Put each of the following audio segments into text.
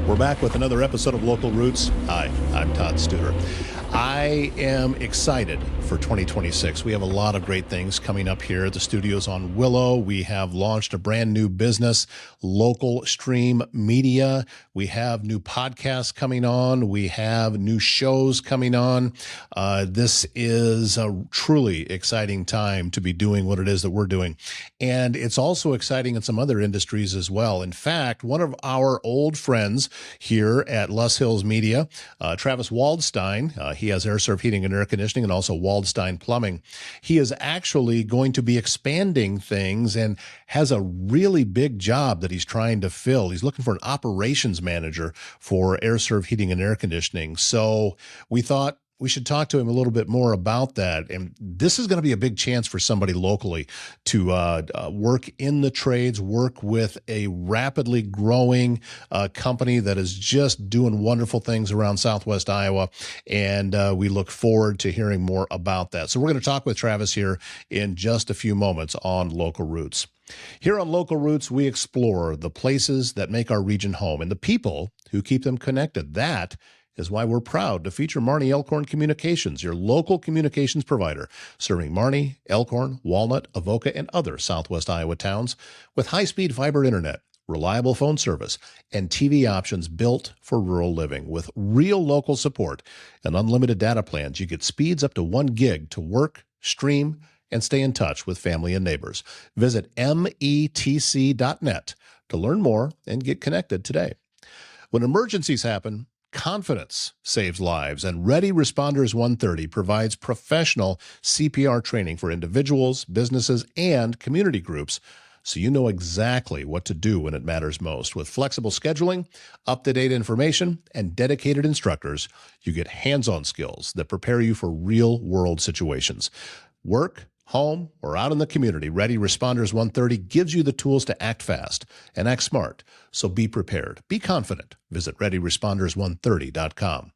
We're back with another episode of Local Roots. Hi, I'm Todd Studer. I am excited for 2026. We have a lot of great things coming up here at the studios on Willow. We have launched a brand new business, Local Stream Media. We have new podcasts coming on. We have new shows coming on. This is a truly exciting time to be doing what it is that we're doing. And it's also exciting in some other industries as well. In fact, one of our old friends here at Les Hills Media, Travis Waldstein, he has Aire Serv Heating and Air Conditioning and also Waldstein Plumbing. He is actually going to be expanding things and has a really big job that he's trying to fill. He's looking for an operations manager for Aire Serv Heating and Air Conditioning. So we thought we should talk to him a little bit more about that. And this is going to be a big chance for somebody locally to work in the trades, work with a rapidly growing company that is just doing wonderful things around Southwest Iowa. And we look forward to hearing more about that. So we're going to talk with Travis here in just a few moments on Local Roots. Here on Local Roots, we explore the places that make our region home and the people who keep them connected. That is why we're proud to feature Marnie Elkhorn Communications, your local communications provider, serving Marnie, Elkhorn, Walnut, Avoca, and other Southwest Iowa towns with high-speed fiber internet, reliable phone service, and TV options built for rural living. With real local support and unlimited data plans, you get speeds up to 1 gig to work, stream, and stay in touch with family and neighbors. Visit metc.net to learn more and get connected today. When emergencies happen, confidence saves lives, and Ready Responders 130 provides professional CPR training for individuals, businesses, and community groups, so you know exactly what to do when it matters most. With flexible scheduling, up-to-date information, and dedicated instructors, you get hands-on skills that prepare you for real-world situations. Work, home, or out in the community, Ready Responders 130 gives you the tools to act fast and act smart. So be prepared. Be confident. Visit ReadyResponders130.com.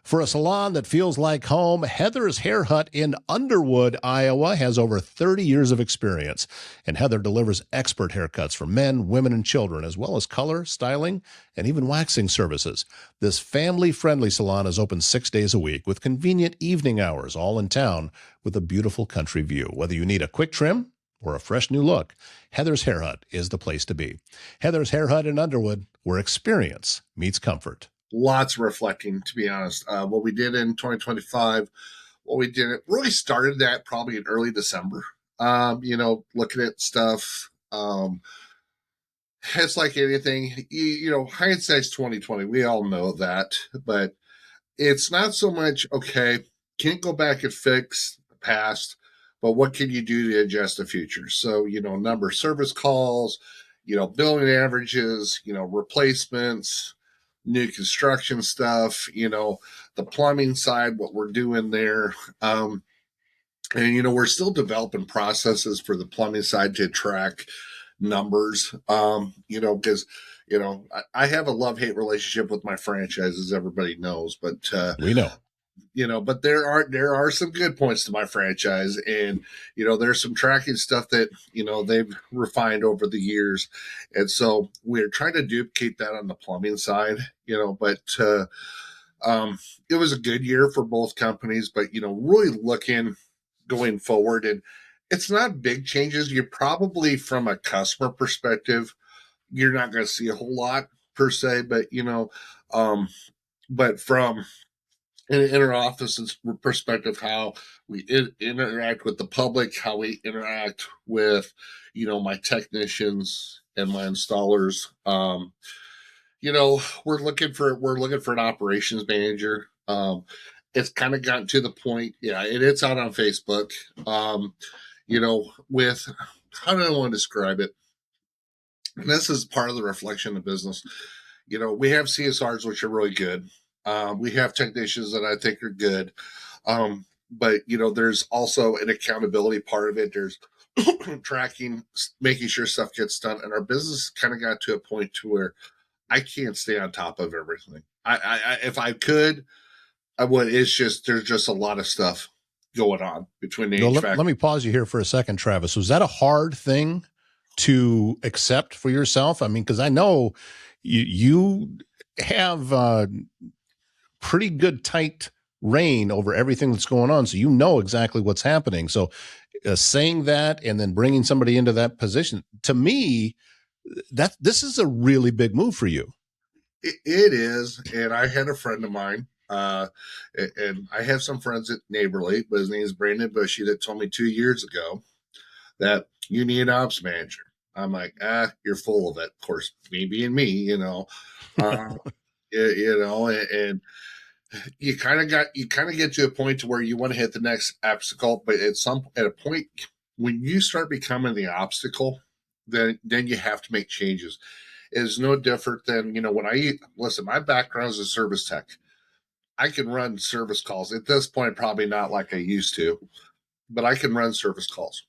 For a salon that feels like home, Heather's Hair Hut in Underwood, Iowa has over 30 years of experience, and Heather delivers expert haircuts for men, women, and children, as well as color, styling, and even waxing services. This family-friendly salon is open 6 days a week with convenient evening hours, all in town with a beautiful country view. Whether you need a quick trim or a fresh new look, Heather's Hair Hut is the place to be. Heather's Hair Hut in Underwood, where experience meets comfort. Lots of reflecting, to be honest. What we did in 2025, it really started that probably in early December. Looking at stuff. It's like anything, hindsight's 2020. We all know that, but it's not so much, okay, can't go back and fix the past, but what can you do to adjust the future? So, number of service calls, billing averages, replacements, new construction stuff, the plumbing side, what we're doing there. And, we're still developing processes for the plumbing side to track numbers, because, I have a love-hate relationship with my franchises, everybody knows, but We know. But there are some good points to my franchise, and there's some tracking stuff that they've refined over the years, and so we're trying to duplicate that on the plumbing side. But it was a good year for both companies. But really looking going forward, and it's not big changes. You're probably from a customer perspective, you're not going to see a whole lot per se, but but from in our office's perspective, how we interact with the public, how we interact with, my technicians and my installers. We're looking for an operations manager. It's kind of gotten to the point, and it's out on Facebook. With, how do I want to describe it? And this is part of the reflection of business. We have CSRs, which are really good. We have technicians that I think are good. But, there's also an accountability part of it. There's tracking, making sure stuff gets done. And our business kind of got to a point to where I can't stay on top of everything. If I could, I would. It's just, there's just a lot of stuff going on between the HVAC. Let me pause you here for a second, Travis. Was that a hard thing to accept for yourself? I mean, because I know you have pretty good tight reign over everything that's going on, so you know exactly what's happening. So saying that and then bringing somebody into that position, to me, that this is a really big move for you. It is, and I had a friend of mine, and I have some friends at Neighborly, but his name is Brandon Bushy, that told me 2 years ago that you need an ops manager. I'm like, you're full of it. Of course, me being me, uh, and you kind of get to a point to where you want to hit the next obstacle, but at a point when you start becoming the obstacle, then you have to make changes. It's no different than when listen. My background is a service tech. I can run service calls at this point, probably not like I used to, but I can run service calls.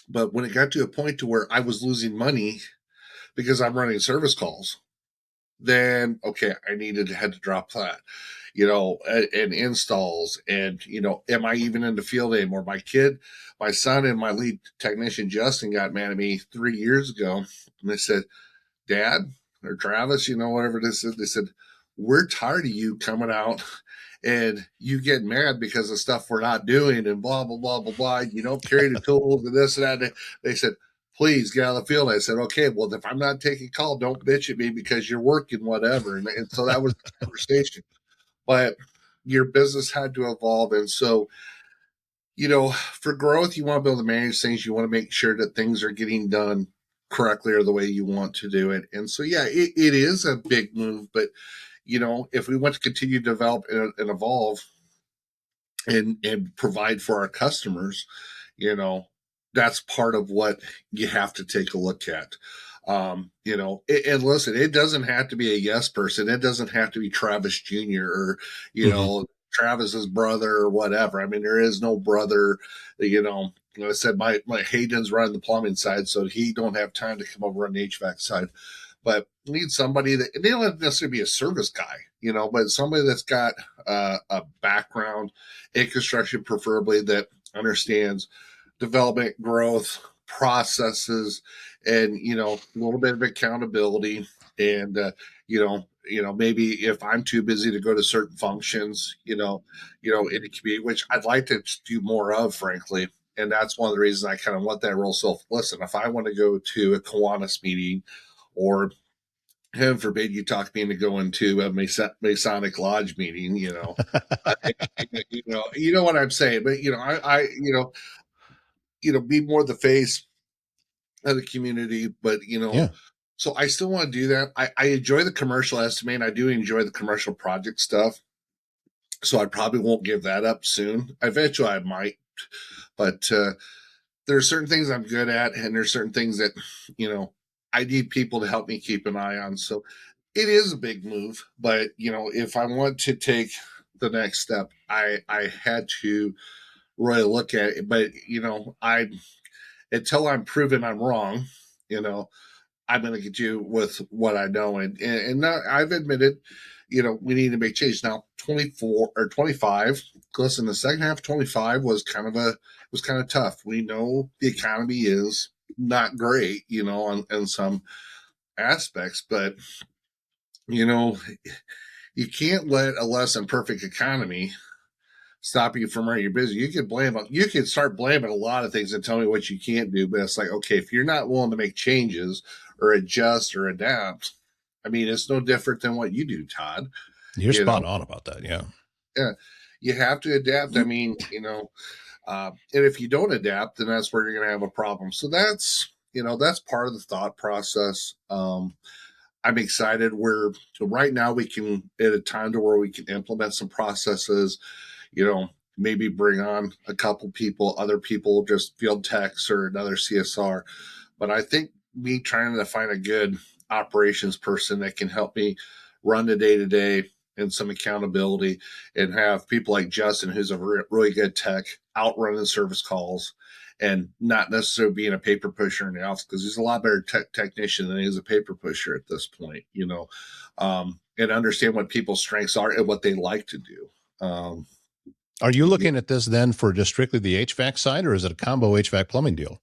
But when it got to a point to where I was losing money because I'm running service calls, then okay, had to drop that, and installs, and am I even in the field anymore? My son, and my lead technician Justin got mad at me 3 years ago, and they said, "Dad," or Travis, whatever this is, they said, "We're tired of you coming out and you get mad because of stuff we're not doing and blah blah blah blah blah. You don't carry the tools and this and that." They said, "Please get out of the field." I said, "Okay, well, if I'm not taking call, don't bitch at me because you're working, whatever." And so that was the conversation. But your business had to evolve. And so, for growth, you want to be able to manage things. You want to make sure that things are getting done correctly or the way you want to do it. And so, yeah, it is a big move. But, if we want to continue to develop and evolve and provide for our customers, that's part of what you have to take a look at. And listen, it doesn't have to be a yes person. It doesn't have to be Travis Jr. or, Travis's brother or whatever. I mean, there is no brother, like I said, my Hayden's running the plumbing side, so he don't have time to come over on the HVAC side. But you need somebody that, they don't have to necessarily be a service guy, but somebody that's got a background in construction, preferably, that understands development, growth, processes, and a little bit of accountability. And maybe if I'm too busy to go to certain functions, in the community, which I'd like to do more of, frankly. And that's one of the reasons I kind of want that role. So listen, if I want to go to a Kiwanis meeting, or heaven forbid you talk me into going to a Masonic Lodge meeting, you know what I'm saying. But be more the face of the community. But Yeah. so I still want to do that. I enjoy the commercial estimate. I do enjoy the commercial project stuff. So I probably won't give that up soon. Eventually I might, but there are certain things I'm good at, and there's certain things that, I need people to help me keep an eye on. So it is a big move, but if I want to take the next step, I had to really look at it. But I until I'm proven I'm wrong, you know, I'm going to get you with what I know. And now I've admitted, we need to make change. Now, 24 or 25, listen, the second half of 25 was kind of tough. We know the economy is not great, on some aspects, but, you know, you can't let a less than perfect economy stop you from running your business. You can start blaming a lot of things and tell me what you can't do, but it's like, okay, if you're not willing to make changes or adjust or adapt, I mean, it's no different than what you do, Todd. You're You spot know, on about that. Yeah. yeah, you have to adapt. I mean, and if you don't adapt, then that's where you're going to have a problem. So that's part of the thought process. I'm excited. Right now we can at a time to where we can implement some processes, maybe bring on a couple people, other people, just field techs or another CSR. But I think me trying to find a good operations person that can help me run the day to day and some accountability, and have people like Justin, who's a really good tech, out running service calls and not necessarily being a paper pusher in the office, because he's a lot better technician than he is a paper pusher at this point, and understand what people's strengths are and what they like to do. Are you looking at this then for just strictly the HVAC side, or is it a combo HVAC plumbing deal?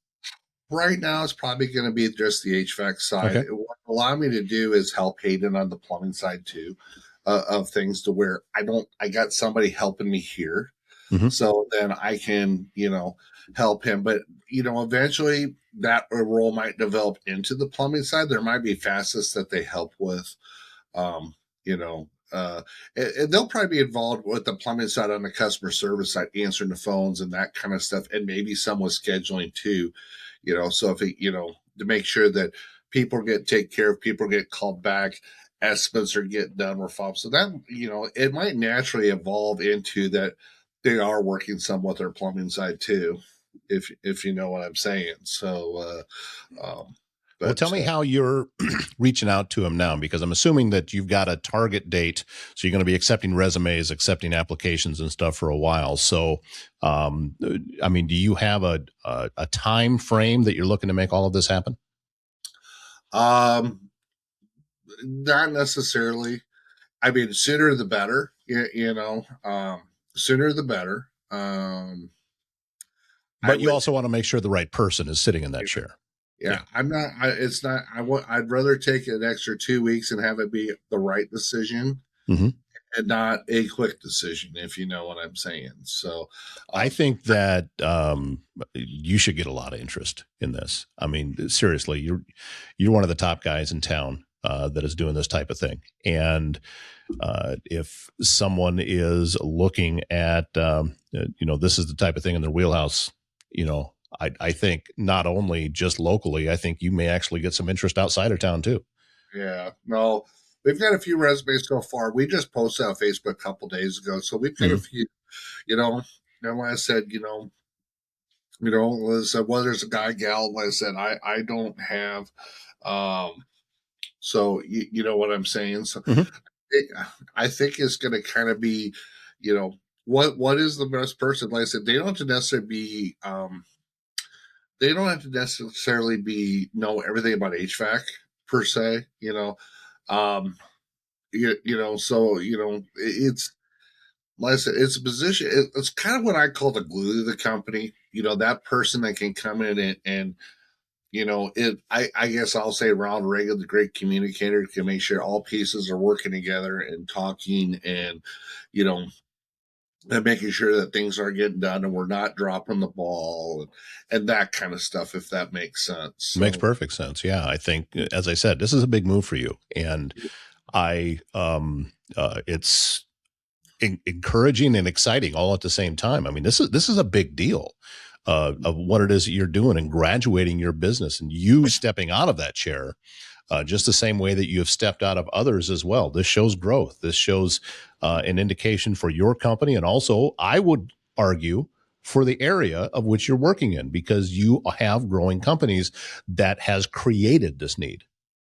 Right now, it's probably going to be just the HVAC side. Okay. allow me to do is help Hayden on the plumbing side too, of things to where I got somebody helping me here. Hmm. So then I can, help him. But, eventually that role might develop into the plumbing side. There might be facets that they help with, um, you know, and they'll probably be involved with the plumbing side on the customer service side, answering the phones and that kind of stuff, and maybe some with scheduling too. So if it, to make sure that people get taken care of, people get called back, estimates are getting done, we're following. So that it might naturally evolve into that they are working some with their plumbing side too, if you know what I'm saying. So, Well, tell but me how you're reaching out to him now, because I'm assuming that you've got a target date. So you're going to be accepting resumes, accepting applications and stuff for a while. So, I mean, do you have a time frame that you're looking to make all of this happen? um, not necessarily. I mean, sooner the better. Sooner the better. I But you would, also want to make sure the right person is sitting in that chair. yeah. Yeah. I'm not. It's not. I'd rather take an extra 2 weeks and have it be the right decision Hmm. and not a quick decision, if you know what I'm saying. So, I um, think that you should get a lot of interest in this. I mean, seriously, you're one of the top guys in town that is doing this type of thing. And if someone is looking at, this is the type of thing in their wheelhouse, I think not only just locally, I think you may actually get some interest outside of town too. yeah, no, we've got a few resumes so far. We just posted on Facebook a couple days ago, so we've got a Hmm. few. You know, and like I said, like I said, whether it's a guy, gal, like I said, I don't have. Um, so you know what I'm saying. So Hmm. it, I think it's going to kind of be, what is the best person? Like I said, they don't have to necessarily be know everything about HVAC per se. Um, so it's like I said, it's a position. It's kind of what I call the glue to the company. That person that can come in and I guess I'll say Ronald Reagan, the great communicator, can make sure all pieces are working together and talking you know, and making sure that things are getting done and we're not dropping the ball and that kind of stuff, if that makes sense. Makes So, perfect sense. Yeah. I think, as I said, this is a big move for you. And it's encouraging and exciting all at the same time. I mean, this is a big deal of what it is that you're doing and graduating your business and you stepping out of that chair, just the same way that you have stepped out of others as well. This shows growth. This shows an indication for your company, and also, I would argue, for the area of which you're working in, because you have growing companies that has created this need.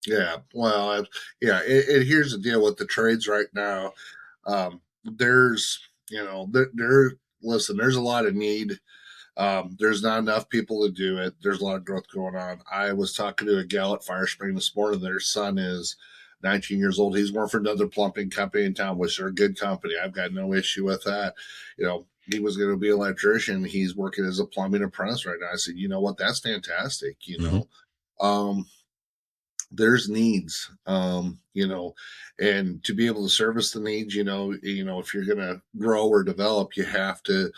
yeah, well, yeah, here's the deal with the trades right now. There's, listen, there's a lot of need. There's not enough people to do it. There's a lot of growth going on. I was talking to a gal at Fire Spring this morning. Their son is 19 years old. He's working for another plumbing company in town, which are a good company. I've got no issue with that. He was going to be an electrician. He's working as a plumbing apprentice right now. I said, you know what? That's fantastic. Mm-hmm. Um, there's needs, and to be able to service the needs, if you're going to grow or develop, you have to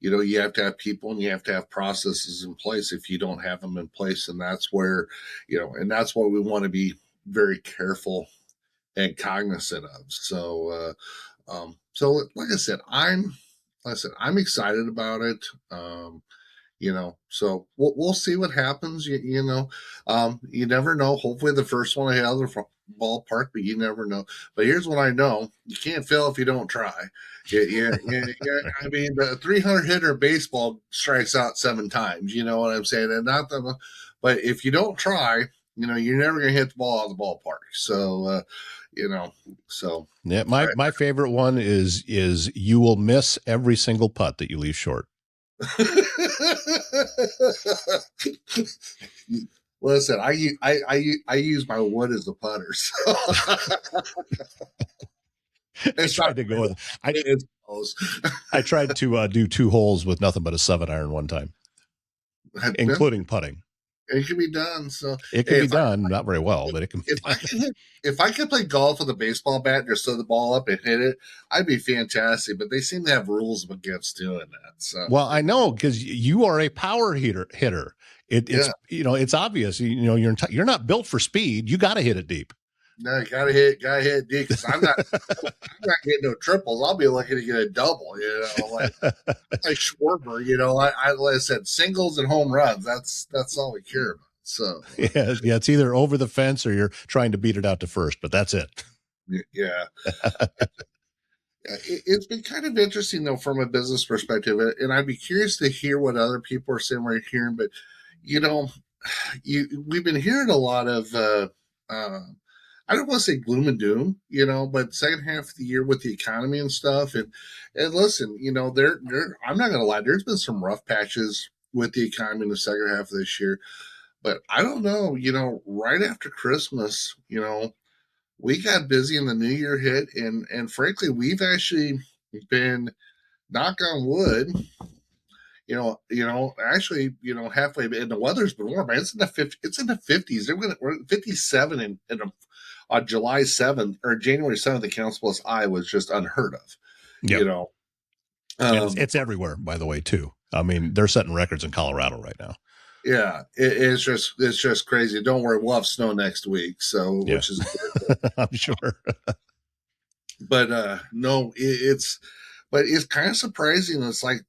have people and you have to have processes in place. If you don't have them in place, and that's where, and that's what we want to be very careful and cognizant of. So like I said, I'm excited about it. So we'll see what happens. You never know. Hopefully the first one I hit out of the ballpark, but you never know. But here's what I know: you can't fail if you don't try. Yeah. I mean, the 300 hitter baseball strikes out 7 times. You know what I'm saying? And not the, but if you don't try, you're never going to hit the ball out of the ballpark. So, you know, so Yeah, my favorite one is you will miss every single putt that you leave short. Listen, I use my wood as the putter, so I it's not tried to go with it's close. I tried to do 2 holes with nothing but a 7 iron one time, No, including putting. It can be done. So It can hey, be done, not very well, but it can be if I done. could hit, if I could play golf with a baseball bat and just throw the ball up and hit it, I'd be fantastic. But they seem to have rules against doing that. So Well, I know because you are a power hitter. It's yeah, it's obvious. You're not built for speed. You got to hit it deep. no, gotta hit D because I'm not getting no triples. I'll be looking to get a double. Like Schwarber. Like I said, singles and home runs. That's all we care about. So Yeah, it's either over the fence or you're trying to beat it out to first, but that's it. yeah. It's been kind of interesting though from a business perspective, and I'd be curious to hear what other people are saying we're hearing. But you know, we've been hearing a lot of uh, I don't want to say gloom and doom, but second half of the year with the economy and stuff. And listen, there I'm not gonna lie, there's been some rough patches with the economy in the second half of this year. But I don't know, right after Christmas, we got busy and the new year hit, and frankly, we've actually been, knock on wood, actually, halfway, and the weather's been warm. Man, it's in the 50s. We're at 57 on July 7th or January 7th. The Council Plus I was just unheard of. Yep. You know, And it's everywhere, by the way, too. I mean, they're setting records in Colorado right now. yeah, it's just crazy. Don't worry, we'll have snow next week, so Yeah. which is I'm sure. but no, but it's kind of surprising. It's like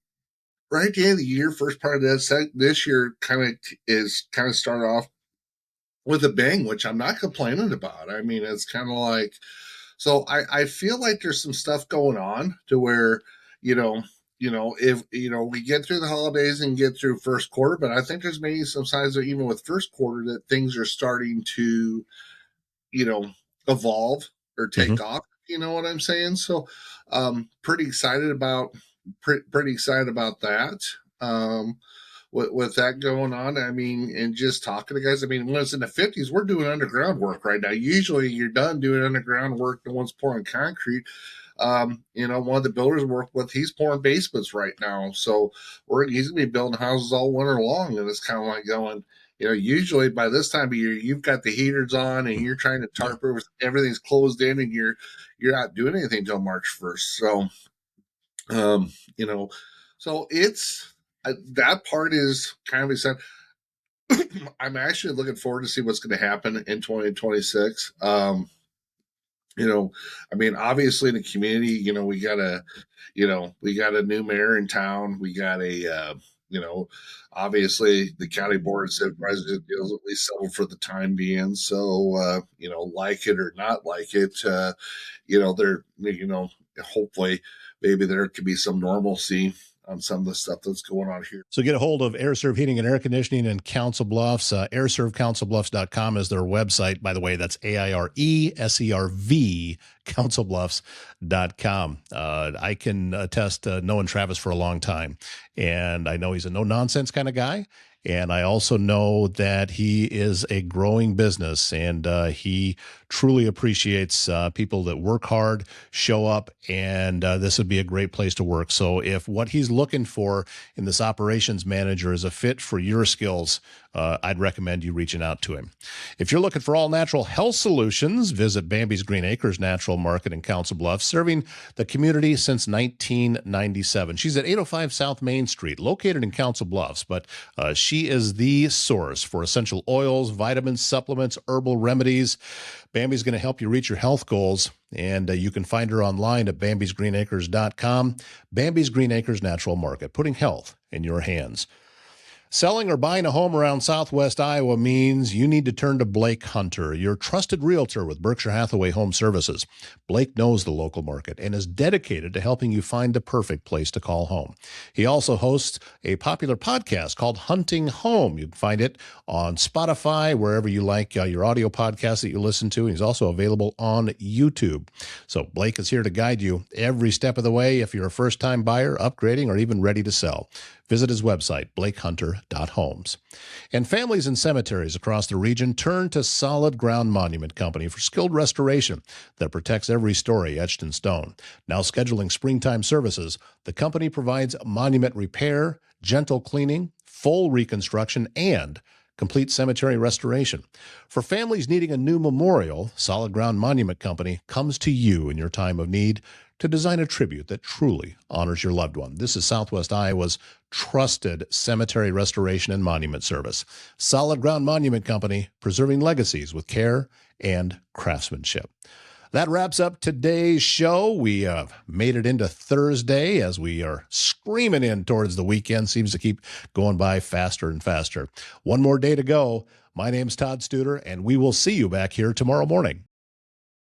right at the end of the year, first part of this year kind of started off with a bang, which I'm not complaining about. I mean, it's kind of like, so I feel like there's some stuff going on to where, you know, if we get through the holidays and get through first quarter, but I think there's maybe some signs that even with first quarter that things are starting to, evolve or take Mm-hmm. off. You know what I'm saying? So, pretty excited about pretty excited about that. With that going on, I mean, and just talking to guys, I mean, when it's in the 50s, we're doing underground work right now. Usually you're done doing underground work, no one's pouring concrete. One of the builders we work with, he's pouring basements right now. So he's gonna be building houses all winter long. And it's kind of like going, usually by this time of year, you've got the heaters on and you're trying to Yeah. tarp over, everything's closed in, and you're not doing anything until March 1st. So, um, you know, so it's that part is kind of exciting. I'm actually looking forward to see what's going to happen in 2026. I mean, obviously in the community, we got a new mayor in town. We got obviously the county board said president deals at least settled for the time being. So, like it or not like it, hopefully maybe there could be some normalcy on some of the stuff that's going on here. So get a hold of Aire Serv Heating and Air Conditioning in Council Bluffs. AireServCouncilBluffs.com is their website. By the way, that's AIRESERV, CouncilBluffs.com. I can attest knowing Travis for a long time, and I know he's a no-nonsense kind of guy. And I also know that he is a growing business, and he truly appreciates people that work hard, show up, and this would be a great place to work. So if what he's looking for in this operations manager is a fit for your skills, I'd recommend you reaching out to him. If you're looking for all natural health solutions, visit Bambi's Green Acres Natural Market in Council Bluffs, serving the community since 1997. She's at 805 South Main Street, located in Council Bluffs, but she is the source for essential oils, vitamins, supplements, herbal remedies. Bambi's going to help you reach your health goals, and you can find her online at bambisgreenacres.com. Bambi's Green Acres Natural Market, putting health in your hands. Selling or buying a home around Southwest Iowa means you need to turn to Blake Hunter, your trusted realtor with Berkshire Hathaway Home Services. Blake knows the local market and is dedicated to helping you find the perfect place to call home. He also hosts a popular podcast called Hunting Home. You can find it on Spotify, wherever you like your audio podcasts that you listen to. And he's also available on YouTube. So Blake is here to guide you every step of the way if you're a first-time buyer, upgrading, or even ready to sell. Visit his website, blakehunter.homes. And families and cemeteries across the region turn to Solid Ground Monument Company for skilled restoration that protects every story etched in stone. Now scheduling springtime services, the company provides monument repair, gentle cleaning, full reconstruction, and complete cemetery restoration. For families needing a new memorial, Solid Ground Monument Company comes to you in your time of need to design a tribute that truly honors your loved one. This is Southwest Iowa's trusted cemetery restoration and monument service. Solid Ground Monument Company, preserving legacies with care and craftsmanship. That wraps up today's show. We have made it into Thursday as we are screaming in towards the weekend. Seems to keep going by faster and faster. One more day to go. My name's Todd Studer, and we will see you back here tomorrow morning.